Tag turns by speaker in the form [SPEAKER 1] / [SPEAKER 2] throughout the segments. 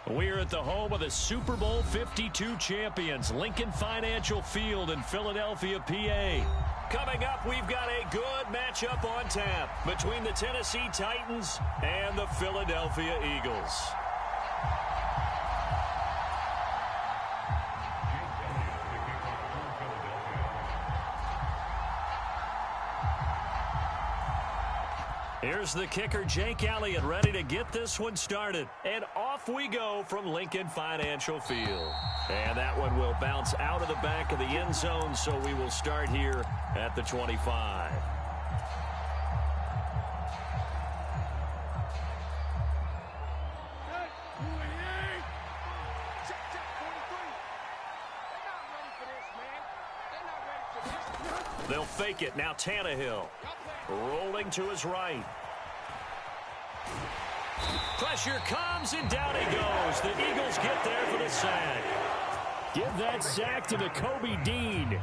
[SPEAKER 1] We're at the home of the Super Bowl 52 champions, Lincoln Financial Field in Philadelphia, PA. Coming up, we've got a good matchup on tap between the Tennessee Titans and the Philadelphia Eagles. Here's the kicker, Jake Elliott, ready to get this one started. And off we go from Lincoln Financial Field. And that one will bounce out of the back of the end zone, so we will start here at the 25. They'll fake it. Now Tannehill rolling to his right. Pressure comes, and down he goes. The Eagles get there for the sack. Give that sack to Kobe Dean.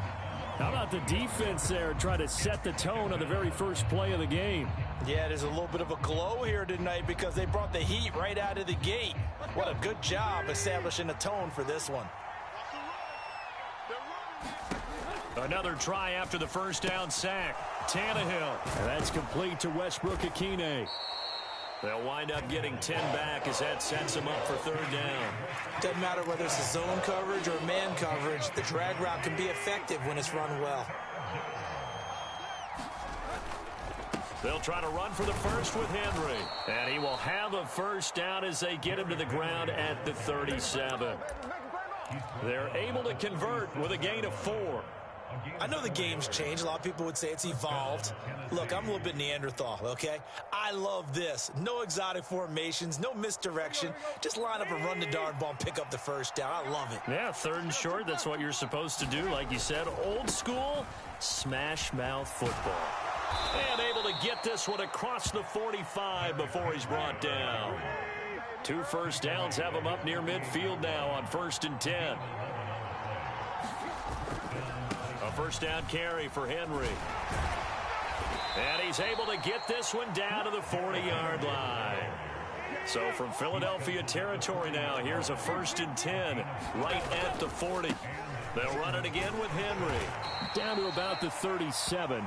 [SPEAKER 1] How about the defense there trying to set the tone on the very first play of the game?
[SPEAKER 2] Yeah, there's a little bit of a glow here tonight because they brought the heat right out of the gate. What a good job establishing a tone for this one.
[SPEAKER 1] Another try after the first down sack. Tannehill. And that's complete to Westbrook-Akine. They'll wind up getting 10 back as that sets them up for third down.
[SPEAKER 2] Doesn't matter whether it's a zone coverage or man coverage. The drag route can be effective when it's run well.
[SPEAKER 1] They'll try to run for the first with Henry. And he will have a first down as they get him to the ground at the 37. They're able to convert with a gain of 4.
[SPEAKER 2] I know the game's changed. A lot of people would say it's evolved. Look, I'm a little bit Neanderthal, okay? I love this. No exotic formations, no misdirection. Just line up and run the darn ball and pick up the first down. I love it.
[SPEAKER 1] Yeah, third and short, that's what you're supposed to do. Like you said, old school, smash mouth football. And able to get this one across the 45 before he's brought down. 2 first downs have him up near midfield now on 1st and 10. A first down carry for Henry. And he's able to get this one down to the 40-yard line. So from Philadelphia territory now, here's a 1st and 10 right at the 40. They'll run it again with Henry. Down to about the 37.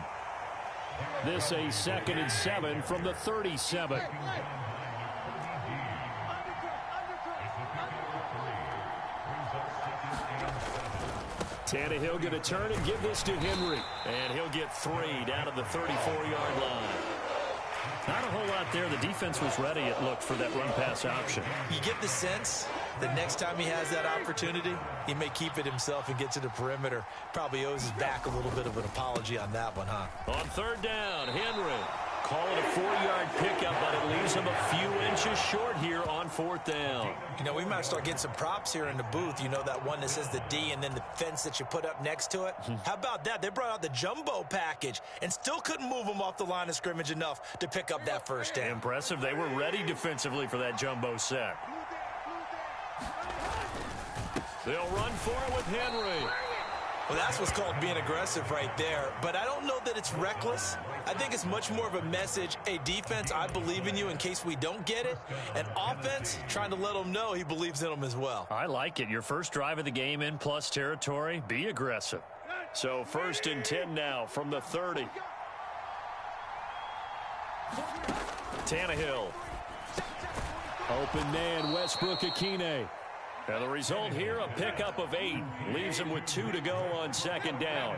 [SPEAKER 1] This a 2nd and 7 from the 37. Tannehill going to turn and give this to Henry. And he'll get 3 down to the 34-yard line. Not a whole lot there. The defense was ready, it looked, for that run-pass option.
[SPEAKER 2] You get the sense that next time he has that opportunity, he may keep it himself and get to the perimeter. Probably owes his back a little bit of an apology on that one, huh?
[SPEAKER 1] On 3rd down, Henry. Call it a 4-yard pickup, but it leaves him a few inches short here on 4th down.
[SPEAKER 2] You know, we might start getting some props here in the booth. You know, that one that says the D and then the fence that you put up next to it? How about that? They brought out the jumbo package and still couldn't move him off the line of scrimmage enough to pick up that first down.
[SPEAKER 1] Impressive. They were ready defensively for that jumbo sack. They'll run for it with Henry.
[SPEAKER 2] Well, that's what's called being aggressive right there. But I don't know that it's reckless. I think it's much more of a message. Hey, defense, I believe in you in case we don't get it. And offense, trying to let them know he believes in them as well.
[SPEAKER 1] I like it. Your first drive of the game in plus territory, be aggressive. So 1st and 10 now from the 30. Tannehill. Open man, Westbrook-Akine. And the result here, a pickup of 8. Leaves him with 2 to go on 2nd down.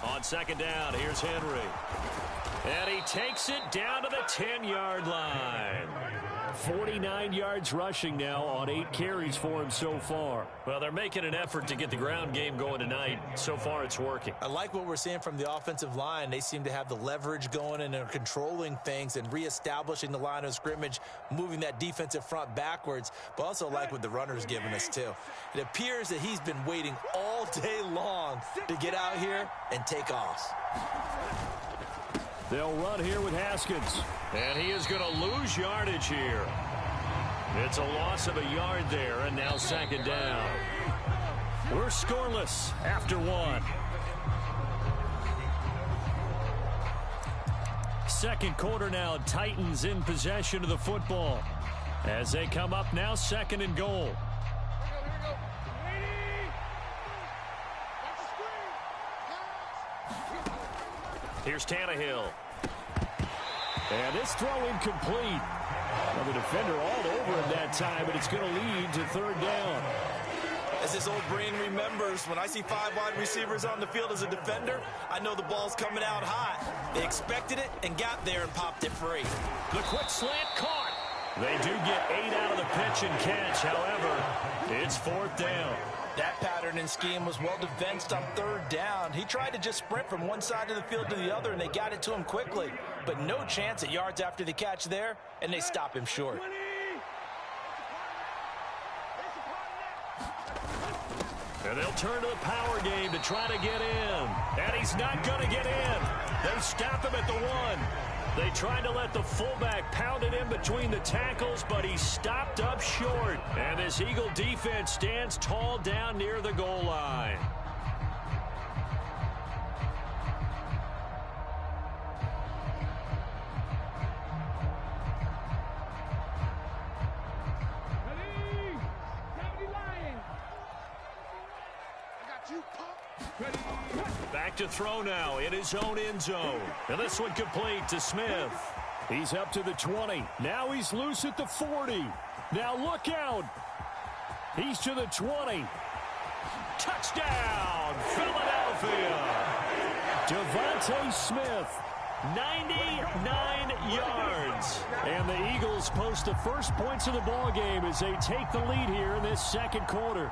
[SPEAKER 1] On 2nd down, here's Henry. And he takes it down to the 10-yard line. 49 yards rushing now on 8 carries for him so far. Well, they're making an effort to get the ground game going tonight. So far, it's working.
[SPEAKER 2] I like what we're seeing from the offensive line. They seem to have the leverage going and they're controlling things and reestablishing the line of scrimmage, moving that defensive front backwards, but also like what the runner's giving us, too. It appears that he's been waiting all day long to get out here and take off.
[SPEAKER 1] They'll run here with Haskins. And he is going to lose yardage here. It's a loss of a yard there, and now 2nd down. We're scoreless after 1. second quarter now. Titans in possession of the football as they come up now 2nd and goal. Here's Tannehill. And this throw incomplete. Well, the defender all over him that time, but it's going to lead to 3rd down.
[SPEAKER 2] As this old brain remembers, when I see 5 wide receivers on the field as a defender, I know the ball's coming out hot. They expected it and got there and popped it free.
[SPEAKER 1] The quick slant caught. They do get 8 out of the pitch and catch. However, it's 4th down.
[SPEAKER 2] That pattern and scheme was well defensed on 3rd down. He tried to just sprint from one side of the field to the other, and they got it to him quickly. But no chance at yards after the catch there, and they stop him short.
[SPEAKER 1] And they'll turn to the power game to try to get in. And he's not going to get in. They stop him at the 1. They tried to let the fullback pound it in between the tackles, but he stopped up short. And this Eagle defense stands tall down near the goal line. Back to throw now in his own end zone. And this one complete to Smith. He's up to the 20. Now he's loose at the 40. Now look out. He's to the 20. Touchdown, Philadelphia. Devontae Smith, 99 yards. And the Eagles post the first points of the ball game as they take the lead here in this 2nd quarter.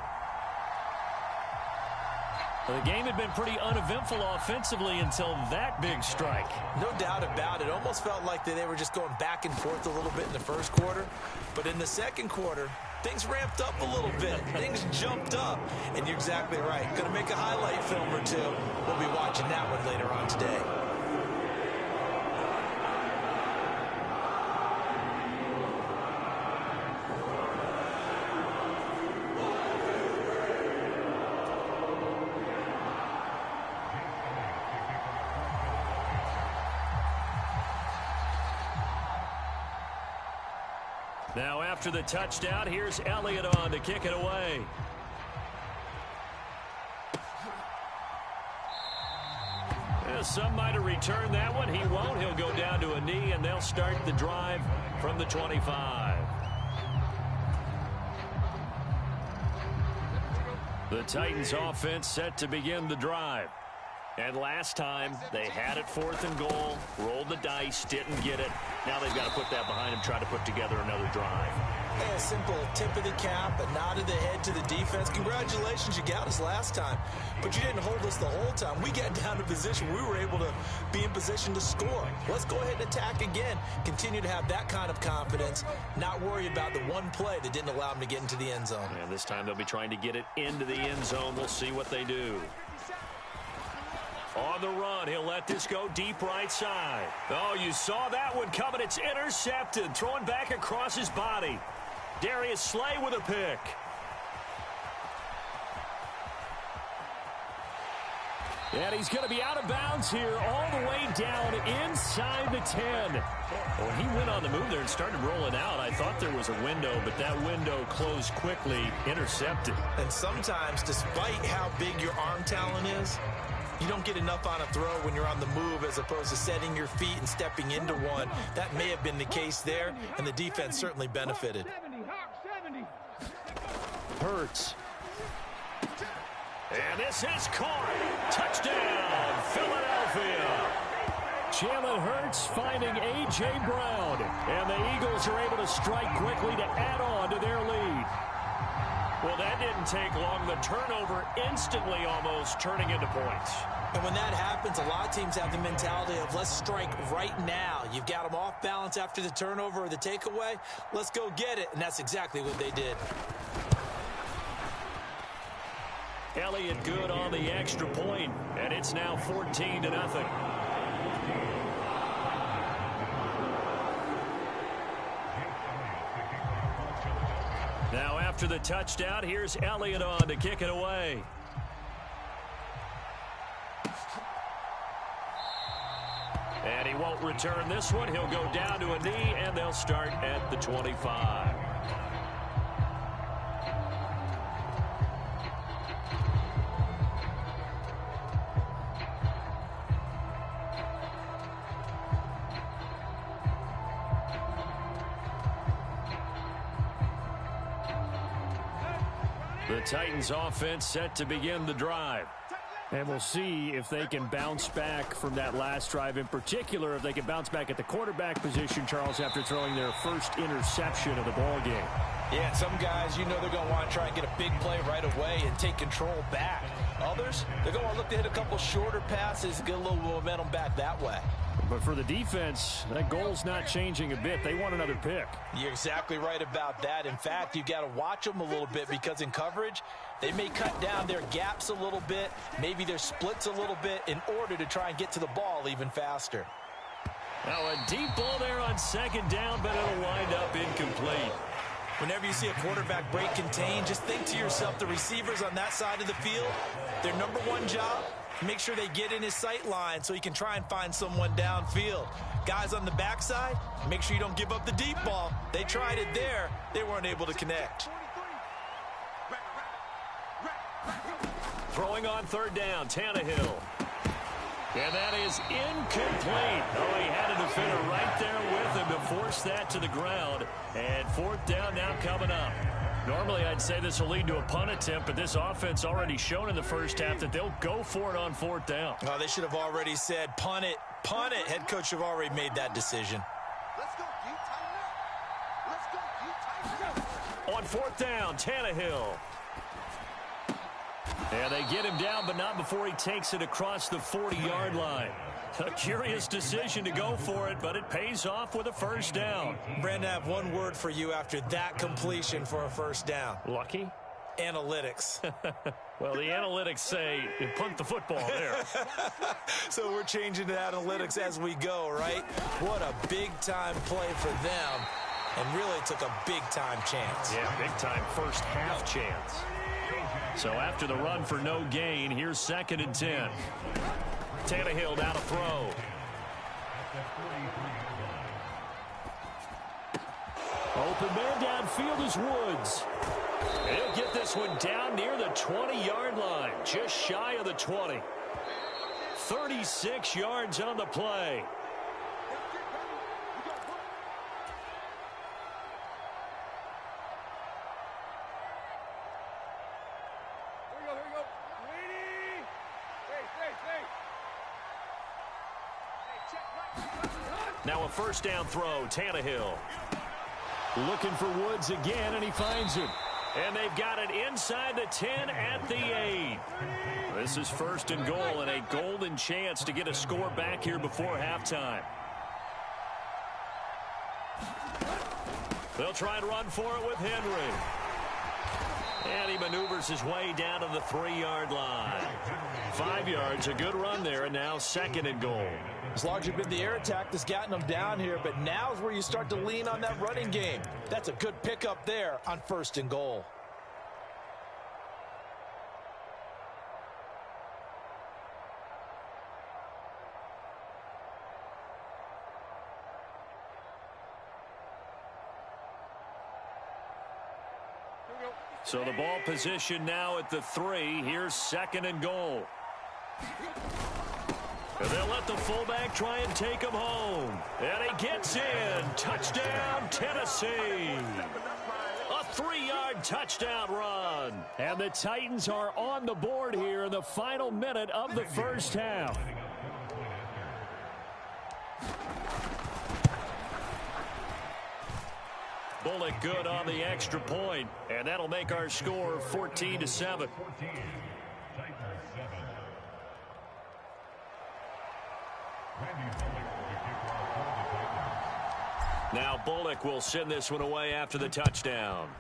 [SPEAKER 1] The game had been pretty uneventful offensively until that big strike.
[SPEAKER 2] No doubt about it. Almost felt like they were just going back and forth a little bit in the 1st quarter. But in the 2nd quarter, things ramped up a little bit. Things jumped up. And you're exactly right. Going to make a highlight film or 2. We'll be watching that one later on today.
[SPEAKER 1] Now after the touchdown, here's Elliott on to kick it away. Some might have returned that one. He won't. He'll go down to a knee, and they'll start the drive from the 25. The Titans offense set to begin the drive. And last time, they had it 4th and goal, rolled the dice, didn't get it. Now they've got to put that behind them, try to put together another drive.
[SPEAKER 2] Hey, a simple tip of the cap, a nod of the head to the defense. Congratulations, you got us last time. But you didn't hold us the whole time. We got down to position. We were able to be in position to score. Let's go ahead and attack again. Continue to have that kind of confidence, not worry about the one play that didn't allow them to get into the end zone.
[SPEAKER 1] And this time they'll be trying to get it into the end zone. We'll see what they do. On the run, he'll let this go deep right side. Oh, you saw that one coming. It's intercepted. Throwing back across his body. Darius Slay with a pick. And he's going to be out of bounds here all the way down inside the 10. When he went on the move there and started rolling out, I thought there was a window, but that window closed quickly, intercepted.
[SPEAKER 2] And sometimes, despite how big your arm talent is, you don't get enough on a throw when you're on the move as opposed to setting your feet and stepping into one. That may have been the case there, and the defense certainly benefited.
[SPEAKER 1] Hurts. And this is caught. Touchdown, Philadelphia. Jalen Hurts finding A.J. Brown. And the Eagles are able to strike quickly to add on to their lead. Well, that didn't take long. The turnover instantly almost turning into points.
[SPEAKER 2] And when that happens, a lot of teams have the mentality of let's strike right now. You've got them off balance after the turnover or the takeaway. Let's go get it. And that's exactly what they did.
[SPEAKER 1] Elliott good on the extra point, and it's now 14-0. Now after the touchdown, here's Elliott on to kick it away. And he won't return this one. He'll go down to a knee, and they'll start at the 25. The Titans offense set to begin the drive.
[SPEAKER 3] And we'll see if they can bounce back from that last drive. In particular, if they can bounce back at the quarterback position, Charles, after throwing their first interception of the ball game.
[SPEAKER 2] Yeah, some guys, you know they're going to want to try and get a big play right away and take control back. Others, they're going to look to hit a couple shorter passes and get a little momentum back that way.
[SPEAKER 3] But for the defense, that goal's not changing a bit. They want another pick.
[SPEAKER 2] You're exactly right about that. In fact, you've got to watch them a little bit because in coverage, they may cut down their gaps a little bit, maybe their splits a little bit in order to try and get to the ball even faster.
[SPEAKER 1] Now a deep ball there on second down, but it'll wind up incomplete.
[SPEAKER 2] Whenever you see a quarterback break contain, just think to yourself, the receivers on that side of the field, their number one job, make sure they get in his sight line so he can try and find someone downfield. Guys on the backside, make sure you don't give up the deep ball. They tried it there. They weren't able to connect.
[SPEAKER 1] Throwing on third down, Tannehill. And that is incomplete. Oh, he had a defender right there with him to force that to the ground. And fourth down now coming up. Normally, I'd say this will lead to a punt attempt, but this offense already shown in the first half that they'll go for it on fourth down.
[SPEAKER 2] Oh, they should have already said, punt it, punt it. Head coach should have already made that decision.
[SPEAKER 4] Let's go, you tighten up. Let's go, you tighten up.
[SPEAKER 1] On fourth down, Tannehill. And they get him down, but not before he takes it across the 40-yard line. A curious decision to go for it, but it pays off with a first down.
[SPEAKER 2] Brandon, I have one word for you after that completion for a first down.
[SPEAKER 3] Lucky?
[SPEAKER 2] Analytics.
[SPEAKER 1] Well, the analytics say you punt the football there.
[SPEAKER 2] So we're changing to analytics as we go, right? What a big-time play for them, and really took a big-time chance.
[SPEAKER 1] Yeah, big-time first half chance. So after the run for no gain, here's 2nd and 10. Tannehill down to throw. Open man downfield is Woods. He'll get this one down near the 20-yard line, just shy of the 20. 36 yards on the play. Now a first down throw, Tannehill. Looking for Woods again, and he finds him. And they've got it inside the 10 at the 8. This is 1st and goal, and a golden chance to get a score back here before halftime. They'll try and run for it with Henry. And he maneuvers his way down to the 3-yard line. 5 yards, a good run there, and now 2nd and goal.
[SPEAKER 2] As largely been the air attack that's gotten them down here, but now is where you start to lean on that running game. That's a good pickup there on 1st and goal.
[SPEAKER 1] So the ball position now at the 3. Here's 2nd and goal. And they'll let the fullback try and take him home. And he gets in. Touchdown, Tennessee. A 3-yard touchdown run.
[SPEAKER 3] And the Titans are on the board here in the final minute of the first half.
[SPEAKER 1] Bullock good on the extra point, and that'll make our score 14-7. Now Bullock will send this one away after the touchdown.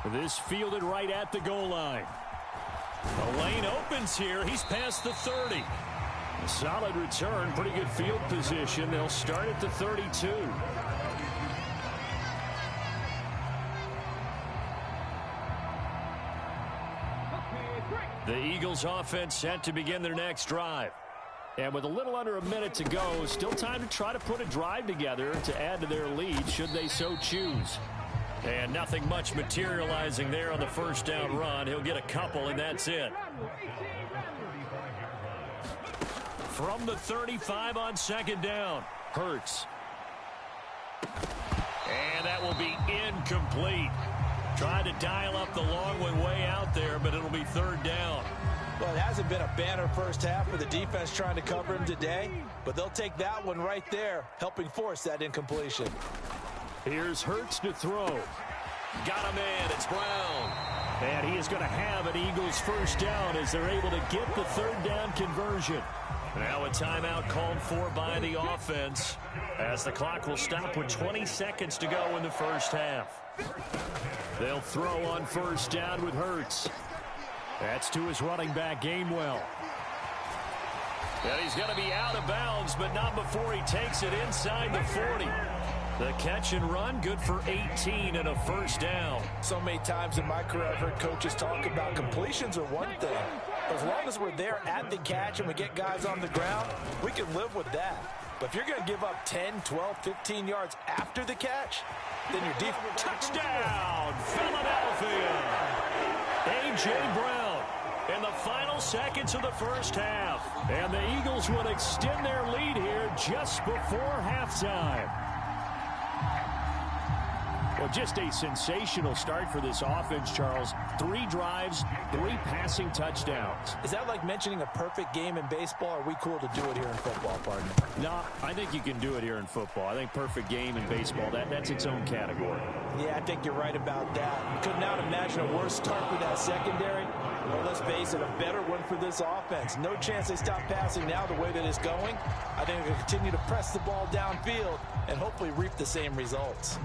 [SPEAKER 3] This fielded right at the goal line.
[SPEAKER 1] The lane opens here. He's past the 30.
[SPEAKER 3] A solid return, pretty good field position. They'll start at the 32.
[SPEAKER 1] The Eagles offense set to begin their next drive.
[SPEAKER 3] And with a little under a minute to go, still time to try to put a drive together to add to their lead should they so choose.
[SPEAKER 1] And nothing much materializing there on the first down run. He'll get a couple, and that's it. From the 35 on second down, Hurts. And that will be incomplete. Tried to dial up the long one way out there, but it'll be third down.
[SPEAKER 2] Well, it hasn't been a banner first half for the defense trying to cover him today, but they'll take that one right there, helping force that incompletion.
[SPEAKER 3] Here's Hurts to throw.
[SPEAKER 1] Got him in. It's Brown.
[SPEAKER 3] And he is going to have an Eagles first down as they're able to get the third down conversion.
[SPEAKER 1] Now a timeout called for by the offense as the clock will stop with 20 seconds to go in the first half.
[SPEAKER 3] They'll throw on first down with Hurts. That's to his running back, Gainwell.
[SPEAKER 1] And he's going to be out of bounds, but not before he takes it inside the 40. The catch and run, good for 18 and a first down.
[SPEAKER 2] So many times in my career, I've heard coaches talk about completions are one thing. As long as we're there at the catch and we get guys on the ground, we can live with that. But if you're going to give up 10, 12, 15 yards after the catch, then your defense...
[SPEAKER 1] Touchdown, Philadelphia! A.J. Brown in the final seconds of the first half.
[SPEAKER 3] And the Eagles would extend their lead here just before halftime. Well, just a sensational start for this offense, Charles. 3 drives, 3 passing touchdowns.
[SPEAKER 2] Is that like mentioning a perfect game in baseball? Or are we cool to do it here in football, partner?
[SPEAKER 3] No, I think you can do it here in football. I think perfect game in baseball, that's its own category.
[SPEAKER 2] Yeah, I think you're right about that. Could not imagine a worse start for that secondary. Well, let's face it, a better one for this offense. No chance they stop passing now the way that it's going. I think they'll continue to press the ball downfield and hopefully reap the same results.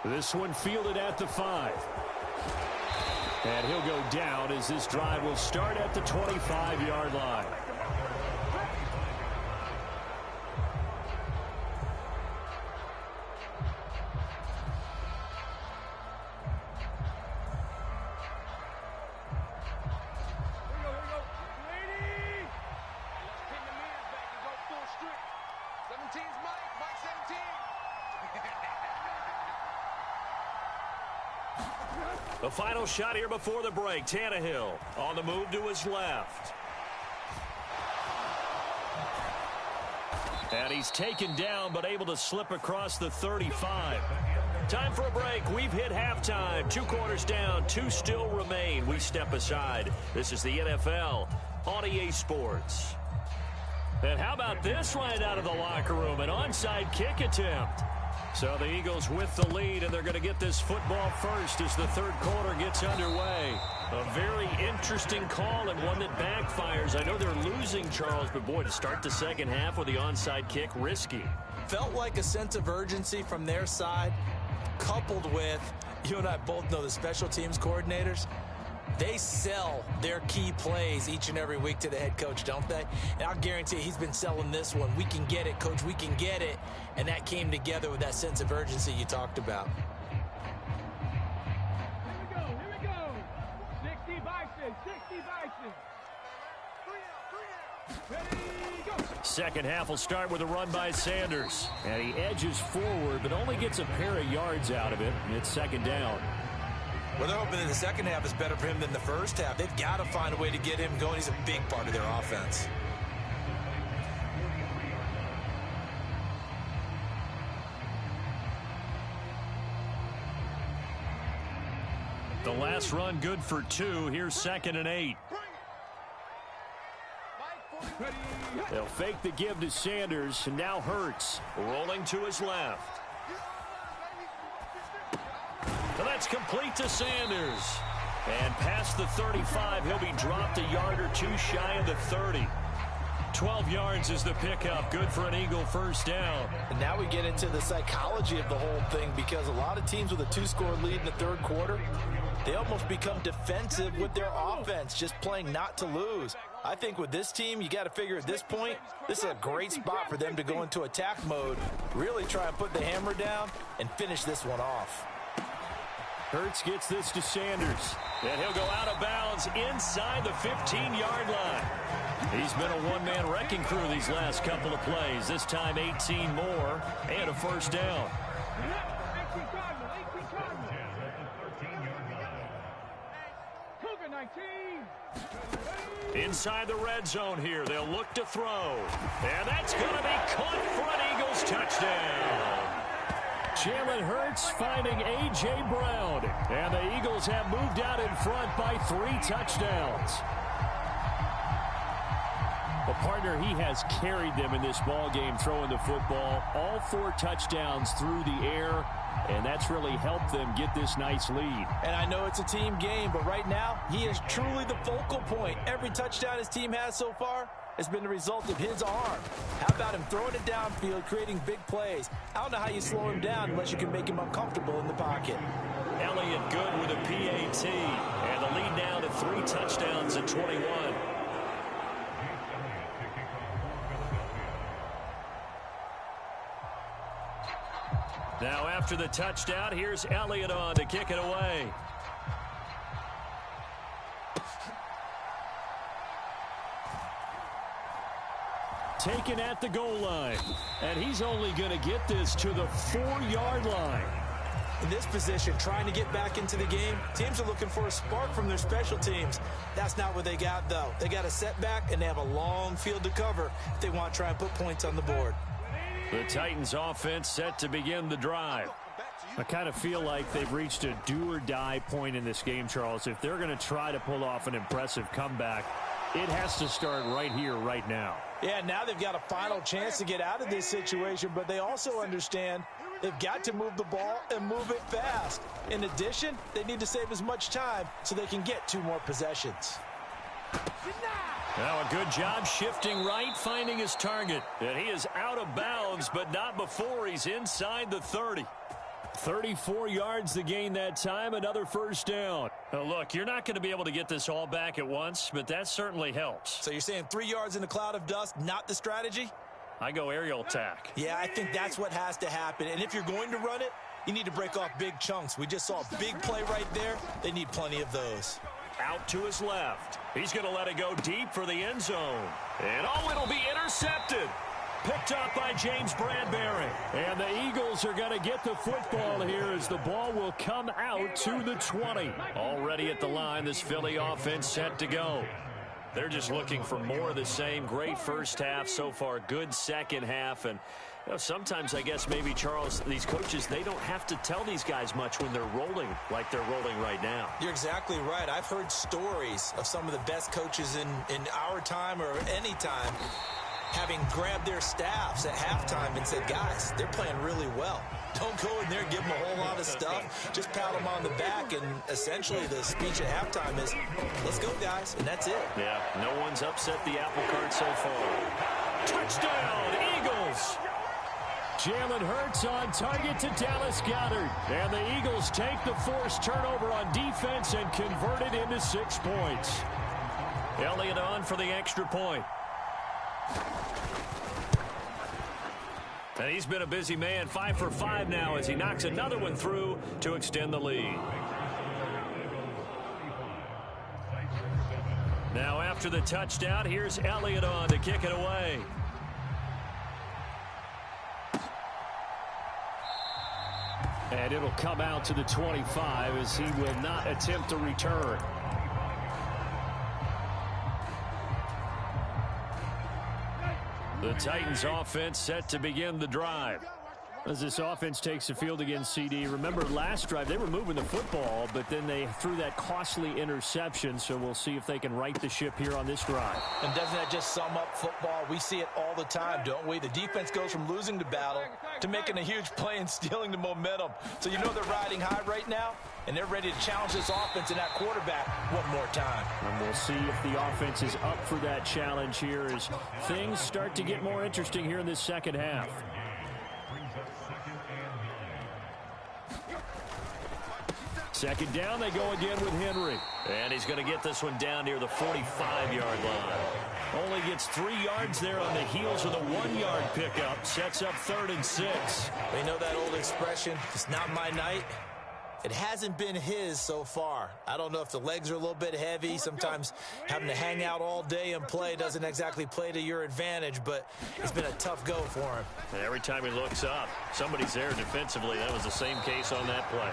[SPEAKER 3] This one fielded at the 5. And he'll go down as this drive will start at the 25-yard line.
[SPEAKER 1] The final shot here before the break. Tannehill on the move to his left. And he's taken down but able to slip across the 35. Time for a break. We've hit halftime. 2 quarters down. 2 still remain. We step aside. This is the NFL on EA Sports. And how about this right out of the locker room? An onside kick attempt. So the Eagles with the lead, and they're going to get this football first as the third quarter gets underway. A very interesting call and one that backfires. I know they're losing, Charles, but boy, to start the second half with the onside kick, risky.
[SPEAKER 2] Felt like a sense of urgency from their side, coupled with, you and I both know the special teams coordinators. They sell their key plays each and every week to the head coach, don't they? And I'll guarantee he's been selling this one. We can get it, coach. We can get it. And that came together with that sense of urgency you talked about.
[SPEAKER 5] Here we go. 60 Bison, 60 Bison. Ready, go.
[SPEAKER 1] Second half will start with a run by Sanders.
[SPEAKER 3] And he edges forward, but only gets a pair of yards out of it. It's second down.
[SPEAKER 2] Well, they're hoping that the second half is better for him than the first half. They've got to find a way to get him going. He's a big part of their offense.
[SPEAKER 1] The last run good for 2. Here's 2nd and 8.
[SPEAKER 3] They'll fake the give to Sanders, and now Hurts.
[SPEAKER 1] Rolling to his left. And that's complete to Sanders. And past the 35, he'll be dropped a yard or 2 shy of the 30. 12 yards is the pickup. Good for an Eagle first down.
[SPEAKER 2] And now we get into the psychology of the whole thing, because a lot of teams with a 2-score lead in the third quarter, they almost become defensive with their offense, just playing not to lose. I think with this team, you got to figure at this point, this is a great spot for them to go into attack mode, really try and put the hammer down and finish this one off.
[SPEAKER 3] Hurts gets this to Sanders.
[SPEAKER 1] And he'll go out of bounds inside the 15-yard line. He's been a one-man wrecking crew these last couple of plays. This time 18 more and a first down.
[SPEAKER 5] 18 Cardinals. Cougar 19.
[SPEAKER 1] Inside the red zone here. They'll look to throw. And that's going to be caught for an Eagles touchdown.
[SPEAKER 3] Jalen Hurts finding A.J. Brown. And the Eagles have moved out in front by 3 touchdowns. A partner, he has carried them in this ball game throwing the football. All 4 touchdowns through the air, and that's really helped them get this nice lead.
[SPEAKER 2] And I know it's a team game, but right now, he is truly the focal point. Every touchdown his team has so far has been the result of his arm. How about him throwing it downfield, creating big plays? I don't know how you slow him down unless you can make him uncomfortable in the pocket.
[SPEAKER 1] Elliott good with a PAT, and the lead now to 3 touchdowns at 21. Now after the touchdown, here's Elliott on to kick it away.
[SPEAKER 3] Taken at the goal line. And he's only going to get this to the 4-yard line.
[SPEAKER 2] In this position, trying to get back into the game, teams are looking for a spark from their special teams. That's not what they got, though. They got a setback, and they have a long field to cover if they want to try and put points on the board.
[SPEAKER 1] The Titans offense set to begin the drive.
[SPEAKER 3] I kind of feel like they've reached a do-or-die point in this game, Charles. If they're going to try to pull off an impressive comeback, it has to start right here, right now.
[SPEAKER 2] Yeah, now they've got a final chance to get out of this situation, but they also understand they've got to move the ball and move it fast. In addition, they need to save as much time so they can get 2 more possessions.
[SPEAKER 1] Now a good job shifting right, finding his target. And he is out of bounds, but not before he's inside the 30.
[SPEAKER 3] 34 yards to gain that time, another first down.
[SPEAKER 1] Now look, you're not going to be able to get this all back at once, but that certainly helps.
[SPEAKER 2] So you're saying 3 yards in a cloud of dust, not the strategy?
[SPEAKER 1] I go aerial attack.
[SPEAKER 2] Yeah, I think that's what has to happen. And if you're going to run it, you need to break off big chunks. We just saw a big play right there. They need plenty of those.
[SPEAKER 1] Out to his left. He's going to let it go deep for the end zone. And oh, it'll be intercepted. Picked up by James Bradbury.
[SPEAKER 3] And the Eagles are going to get the football here as the ball will come out to the 20.
[SPEAKER 1] Already at the line, this Philly offense set to go. They're just looking for more of the same. Great first half so far. Good second half. And you know, sometimes I guess maybe, Charles, these coaches, they don't have to tell these guys much when they're rolling like they're rolling right now.
[SPEAKER 2] You're exactly right. I've heard stories of some of the best coaches in our time or any time having grabbed their staffs at halftime and said, guys, they're playing really well. Don't go in there and give them a whole lot of stuff. Just pat them on the back, and essentially the speech at halftime is, let's go, guys, and that's it.
[SPEAKER 1] Yeah, no one's upset the apple cart so far. Touchdown, Eagles!
[SPEAKER 3] Jalen Hurts on target to Dallas Goedert. And the Eagles take the forced turnover on defense and convert it into 6 points.
[SPEAKER 1] Elliott on for the extra point. And he's been a busy man, 5 for 5 now as he knocks another one through to extend the lead. Now after the touchdown, here's Elliott on to kick it away.
[SPEAKER 3] And it'll come out to the 25 as he will not attempt to return.
[SPEAKER 1] The Titans offense set to begin the drive.
[SPEAKER 3] As this offense takes the field against CD, remember last drive they were moving the football, but then they threw that costly interception, so we'll see if they can right the ship here on this drive.
[SPEAKER 2] And doesn't that just sum up football? We see it all the time, don't we? The defense goes from losing the battle to making a huge play and stealing the momentum. So you know they're riding high right now, and they're ready to challenge this offense and that quarterback one more time.
[SPEAKER 3] And we'll see if the offense is up for that challenge here as things start to get more interesting here in this second half. Second down, they go again with Henry.
[SPEAKER 1] And he's going to get this one down near the 45-yard line.
[SPEAKER 3] Only gets 3 yards there on the heels of the 1-yard pickup. Sets up 3rd and 6.
[SPEAKER 2] They know that old expression, it's not my night. It hasn't been his so far. I don't know if the legs are a little bit heavy. Sometimes having to hang out all day and play doesn't exactly play to your advantage, but it's been a tough go for him.
[SPEAKER 1] And every time he looks up, somebody's there defensively. That was the same case on that play.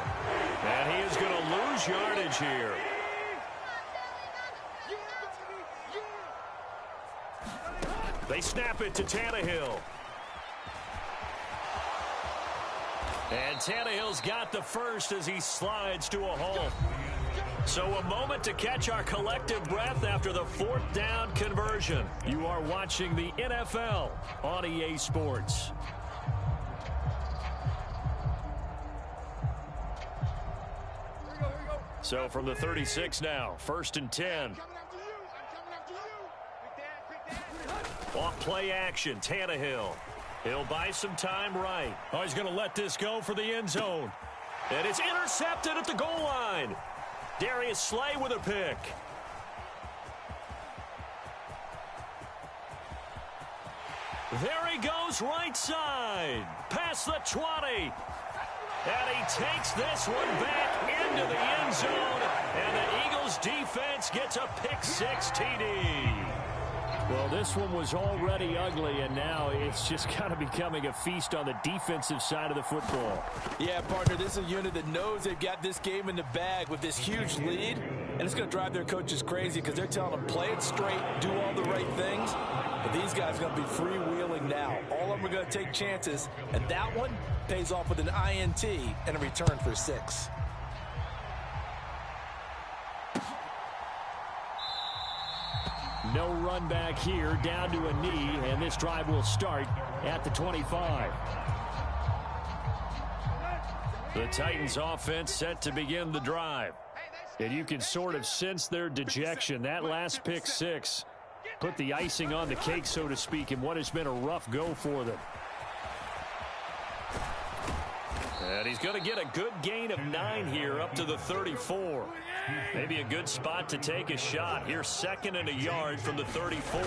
[SPEAKER 1] And he is going to lose yardage here. They snap it to Tannehill. And Tannehill's got the first as he slides to a halt. So a moment to catch our collective breath after the 4th down conversion. You are watching the NFL on EA Sports. So from the 36 now, 1st and 10. Off play action, Tannehill. He'll buy some time right. Oh, he's going to let this go for the end zone. And it's intercepted at the goal line. Darius Slay with a pick. There he goes right side. Past the 20. And he takes this one back into the end zone. And the Eagles defense gets a pick-6 TD.
[SPEAKER 3] Well, this one was already ugly, and now it's just kind of becoming a feast on the defensive side of the football.
[SPEAKER 2] Yeah, partner, this is a unit that knows they've got this game in the bag with this huge lead, and it's going to drive their coaches crazy because they're telling them play it straight, do all the right things. But these guys are going to be freewheeling now. All of them are going to take chances, and that one pays off with an INT and a return for 6.
[SPEAKER 3] No run back here, down to a knee, and this drive will start at the 25.
[SPEAKER 1] The Titans offense set to begin the drive.
[SPEAKER 3] And you can sort of sense their dejection. That last pick-6 put the icing on the cake, so to speak, in what has been a rough go for them.
[SPEAKER 1] And he's going to get a good gain of 9 here up to the 34. Maybe a good spot to take a shot. Here's 2nd and a yard from the 34.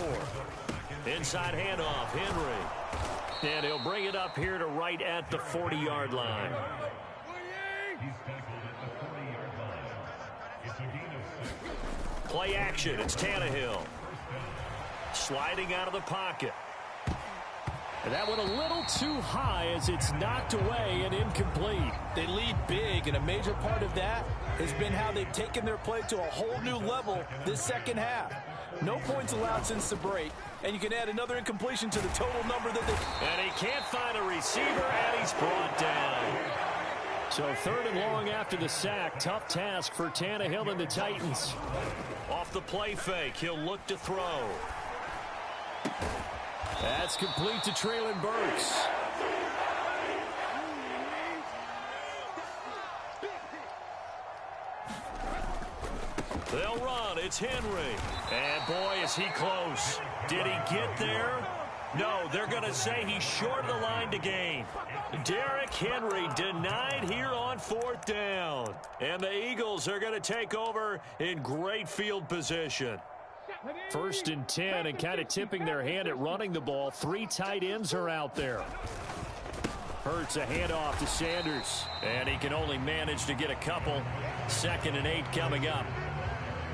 [SPEAKER 1] Inside handoff, Henry. And he'll bring it up here to right at the 40-yard line. Play action, it's Tannehill. Sliding out of the pocket.
[SPEAKER 3] And that one a little too high as it's knocked away and incomplete.
[SPEAKER 2] They lead big, and a major part of that has been how they've taken their play to a whole new level this second half. No points allowed since the break, and you can add another incompletion to the total number that they...
[SPEAKER 1] And he can't find a receiver, and he's brought down.
[SPEAKER 3] So 3rd and long after the sack. Tough task for Tannehill and the Titans.
[SPEAKER 1] Off the play fake, he'll look to throw.
[SPEAKER 3] That's complete to Traylon Burks.
[SPEAKER 1] They'll run. It's Henry. And, boy, is he close. Did he get there? No, they're going to say he's short of the line to gain. Derrick Henry denied here on 4th down. And the Eagles are going to take over in great field position.
[SPEAKER 3] 1st and 10, and kind of tipping their hand at running the ball. 3 tight ends are out there. Hurts a handoff to Sanders.
[SPEAKER 1] And he can only manage to get a couple. 2nd and 8 coming up.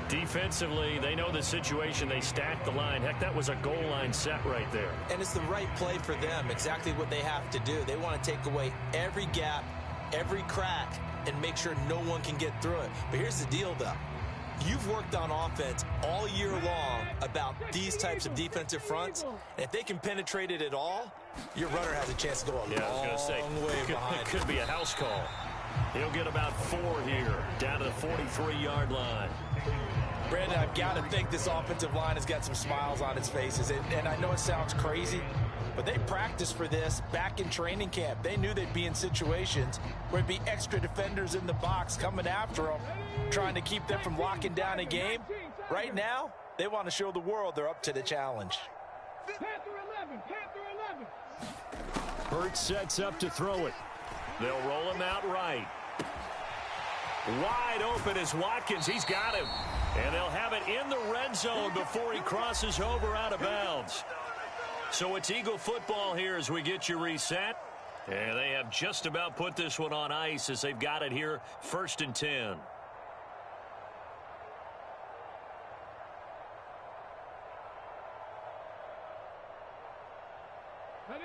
[SPEAKER 1] Defensively, they know the situation. They stack the line. Heck, that was a goal line set right there.
[SPEAKER 2] And it's the right play for them, exactly what they have to do. They want to take away every gap, every crack, and make sure no one can get through it. But here's the deal, though. You've worked on offense all year long about these types of defensive fronts. And if they can penetrate it at all, your runner has a chance to go a long way behind.
[SPEAKER 1] It could be a house call. He'll get about 4 here, down to the 43-yard line.
[SPEAKER 2] Brandon, I've got to think this offensive line has got some smiles on its faces. And I know it sounds crazy, but they practiced for this back in training camp. They knew they'd be in situations where there'd be extra defenders in the box coming after them, trying to keep them from locking down a game. Right now, they want to show the world they're up to the challenge.
[SPEAKER 3] Hurts sets up to throw it.
[SPEAKER 1] They'll roll him out right. Wide open is Watkins. He's got him. And they'll have it in the red zone before he crosses over out of bounds. So it's Eagle football here as we get you reset. And they have just about put this one on ice as they've got it here, 1st and 10.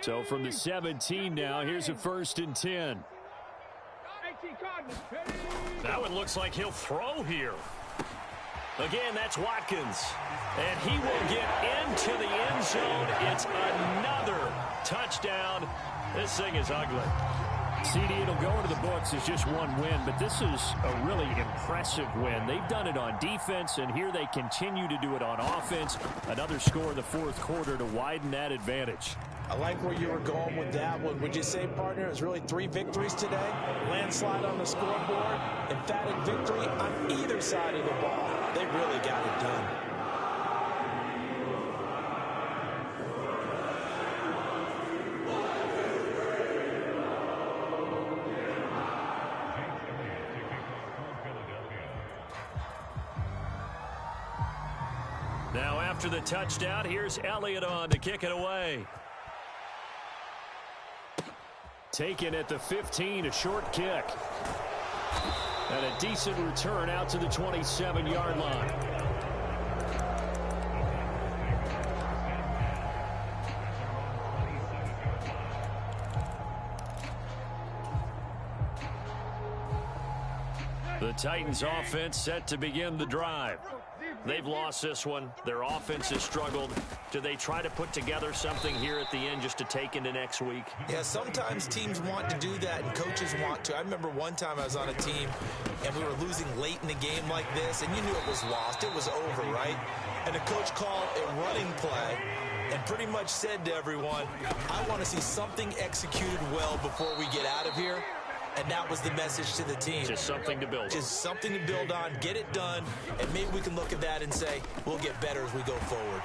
[SPEAKER 3] So from the 17 now, here's a 1st and 10.
[SPEAKER 1] That one looks like he'll throw here. Again, that's Watkins. And he will get into the end zone. It's another touchdown. This thing is ugly.
[SPEAKER 3] CD, it'll go into the books as just one win, but this is a really impressive win. They've done it on defense, and here they continue to do it on offense. Another score in the 4th quarter to widen that advantage.
[SPEAKER 2] I like where you were going with that one. Would you say, partner, it was really 3 victories today? Landslide on the scoreboard, emphatic victory on either side of the ball. They really got it done.
[SPEAKER 1] Now after the touchdown, here's Elliott on to kick it away.
[SPEAKER 3] Taken at the 15, a short kick. And a decent return out to the 27-yard line.
[SPEAKER 1] The Titans offense set to begin the drive. They've lost this one. Their offense has struggled. Do they try to put together something here at the end just to take into next week?
[SPEAKER 2] Yeah, sometimes teams want to do that and coaches want to. I remember one time I was on a team and we were losing late in the game like this, and you knew it was lost. It was over, right? And the coach called a running play and pretty much said to everyone, I want to see something executed well before we get out of here. And that was the message to the team.
[SPEAKER 1] Just something to build on.
[SPEAKER 2] Just something to build on, get it done, and maybe we can look at that and say, we'll get better as we go forward.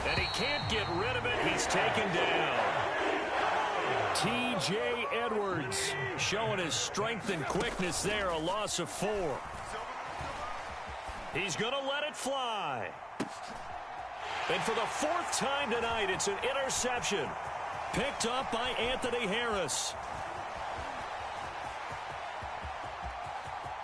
[SPEAKER 1] And he can't get rid of it. He's taken down.
[SPEAKER 3] T.J. Edwards
[SPEAKER 1] showing his strength and quickness there, a loss of 4. He's going to let it fly. And for the 4th time tonight, it's an interception. Picked up by Anthony Harris.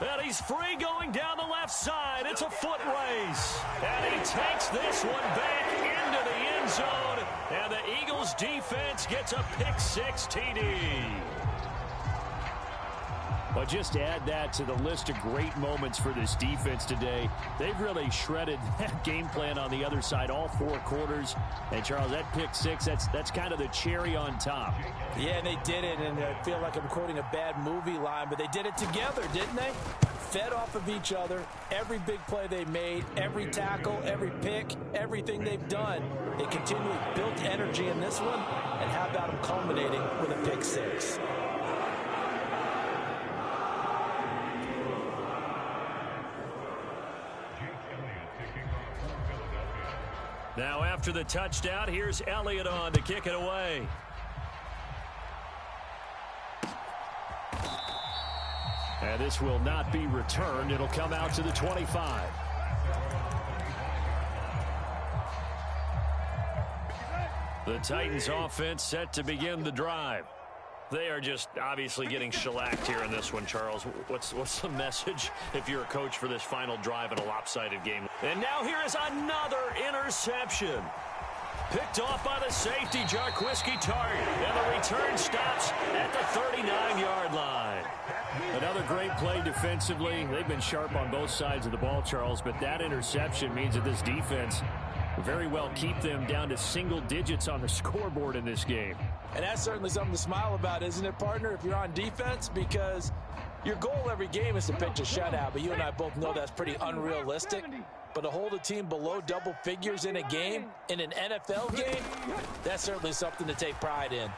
[SPEAKER 1] And he's free going down the left side. It's a foot race. And he takes this one back into the end zone. And the Eagles defense gets a pick-6 TD.
[SPEAKER 3] But just add that to the list of great moments for this defense today. They've really shredded that game plan on the other side all 4 quarters. And, Charles, that pick-6, that's kind of the cherry on top.
[SPEAKER 2] Yeah, and they did it, and I feel like I'm quoting a bad movie line, but they did it together, didn't they? Fed off of each other, every big play they made, every tackle, every pick, everything they've done. They continually built energy in this one, and how about them culminating with a pick-6?
[SPEAKER 1] Now after the touchdown, here's Elliott on to kick it away.
[SPEAKER 3] And this will not be returned. It'll come out to the 25.
[SPEAKER 1] The Titans offense set to begin the drive. They are just obviously getting shellacked here in this one, Charles. What's the message if you're a coach for this final drive in a lopsided game? And now here is another interception. Picked off by the safety, Jarquiski Tartt. And the return stops at the 39-yard line.
[SPEAKER 3] Another great play defensively. They've been sharp on both sides of the ball, Charles, but that interception means that this defense very well keep them down to single digits on the scoreboard in this game.
[SPEAKER 2] And that's certainly something to smile about, isn't it, partner, if you're on defense? Because your goal every game is to pitch a shutout, but you and I both know that's pretty unrealistic. But to hold a team below double figures in a game, in an NFL game, that's certainly something to take pride in.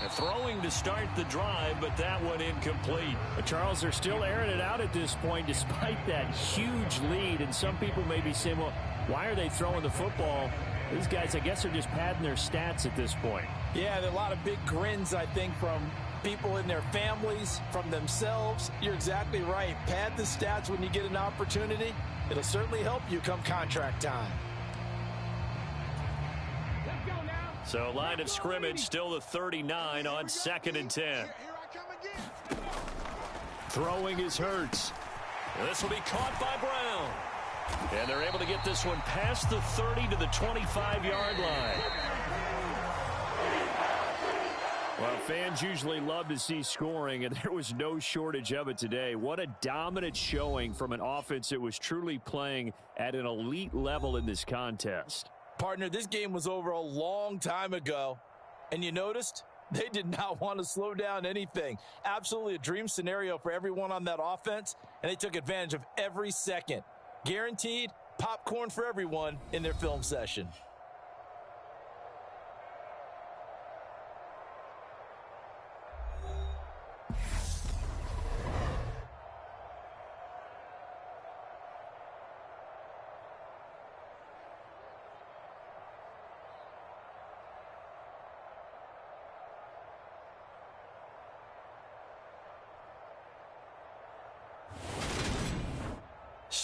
[SPEAKER 1] Throwing to start the drive, but that one incomplete.
[SPEAKER 3] Charles, they're still airing it out at this point despite that huge lead. And some people may be saying, well, why are they throwing the football? These guys, I guess, are just padding their stats at this point.
[SPEAKER 2] Yeah, there are a lot of big grins, I think, from people in their families, from themselves. You're exactly right. Pad the stats when you get an opportunity. It'll certainly help you come contract time.
[SPEAKER 5] Let's go now.
[SPEAKER 1] So line of scrimmage still the 39 on 2nd and 10.
[SPEAKER 4] Here I come again.
[SPEAKER 3] Throwing is Hurts.
[SPEAKER 1] This will be caught by Brown. And they're able to get this one past the 30 to the 25-yard line.
[SPEAKER 3] Well, fans usually love to see scoring, and there was no shortage of it today. What a dominant showing from an offense that was truly playing at an elite level in this contest.
[SPEAKER 2] Partner, this game was over a long time ago, and you noticed they did not want to slow down anything. Absolutely a dream scenario for everyone on that offense, and they took advantage of every second. Guaranteed popcorn for everyone in their film session.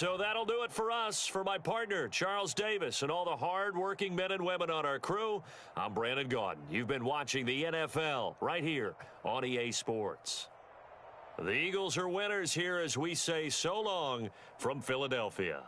[SPEAKER 1] So that'll do it for us. For my partner, Charles Davis, and all the hard-working men and women on our crew, I'm Brandon Gaudin. You've been watching the NFL right here on EA Sports. The Eagles are winners here as we say so long from Philadelphia.